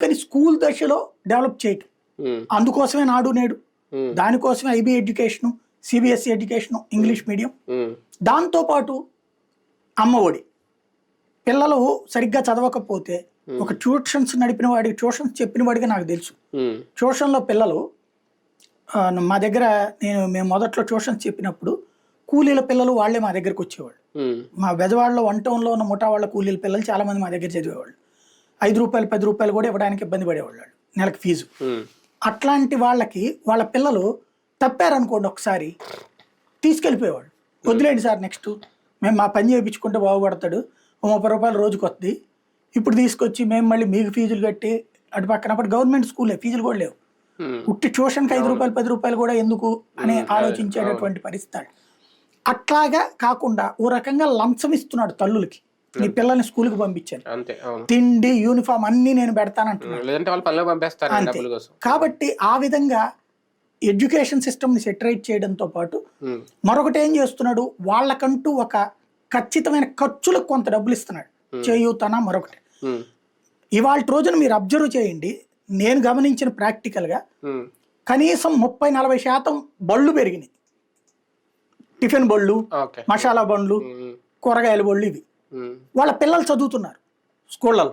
కానీ స్కూల్ దశలో డెవలప్ చేయటం. అందుకోసమే నాడు నేడు, దానికోసమే IB education, CBSE education, English medium, దాంతోపాటు అమ్మఒడి. పిల్లలు సరిగ్గా చదవకపోతే ఒక ట్యూషన్స్ నడిపిన వాడికి, ట్యూషన్స్ చెప్పిన వాడికి నాకు తెలుసు. ట్యూషన్లో పిల్లలు మా దగ్గర మేము మొదట్లో ట్యూషన్స్ చెప్పినప్పుడు కూలీల పిల్లలు వాళ్ళే మా దగ్గరకు వచ్చేవాళ్ళు. మా బెజవాడలో 1 టౌన్లో ఉన్న ముఠా వాళ్ళ కూలీల పిల్లలు చాలా మంది మా దగ్గర చదివేవాళ్ళు. 5 రూపాయలు 10 రూపాయలు కూడా ఇవ్వడానికి ఇబ్బంది పడేవాళ్ళు నెలకు ఫీజు. అట్లాంటి వాళ్ళకి వాళ్ళ పిల్లలు తప్పారనుకోండి ఒకసారి తీసుకెళ్ళిపోయేవాళ్ళు. వదిలేండి సార్, నెక్స్ట్ మేము మా పని చేయించుకుంటే బాగుపడతాడు, 30 రూపాయలు రోజుకి వస్తుంది, ఇప్పుడు తీసుకొచ్చి మేము మళ్ళీ మీకు ఫీజులు కట్టి అటు పక్కనప్పుడు గవర్నమెంట్ స్కూలే, ఫీజులు కూడా లేవు, ఉట్టి ట్యూషన్కి 5 రూపాయలు 10 రూపాయలు కూడా ఎందుకు అని ఆలోచించేటటువంటి పరిస్థితి. అట్లాగా కాకుండా ఓ రకంగా లంచం ఇస్తున్నాడు తల్లులకి, నీ పిల్లల్ని స్కూల్కి పంపించాను, తిండి యూనిఫామ్ అన్ని నేను పెడతానంటున్నాను. కాబట్టి ఆ విధంగా ఎడ్యుకేషన్ సిస్టమ్ని సెటరేట్ చేయడంతో పాటు మరొకటి ఏం చేస్తున్నాడు, వాళ్ళకంటూ ఒక ఖచ్చితమైన ఖర్చులకు కొంత డబ్బులు ఇస్తున్నాడు, చేయూతన మరొకటి. ఇవాళ రోజున మీరు అబ్జర్వ్ చేయండి, నేను గమనించిన ప్రాక్టికల్గా కనీసం 30-40% బళ్ళు పెరిగినాయి. టిఫిన్ బళ్ళు, మసాలా బండ్లు, కూరగాయల బళ్ళు, ఇవి వాళ్ళ పిల్లలు చదువుతున్నారు స్కూళ్ళలో.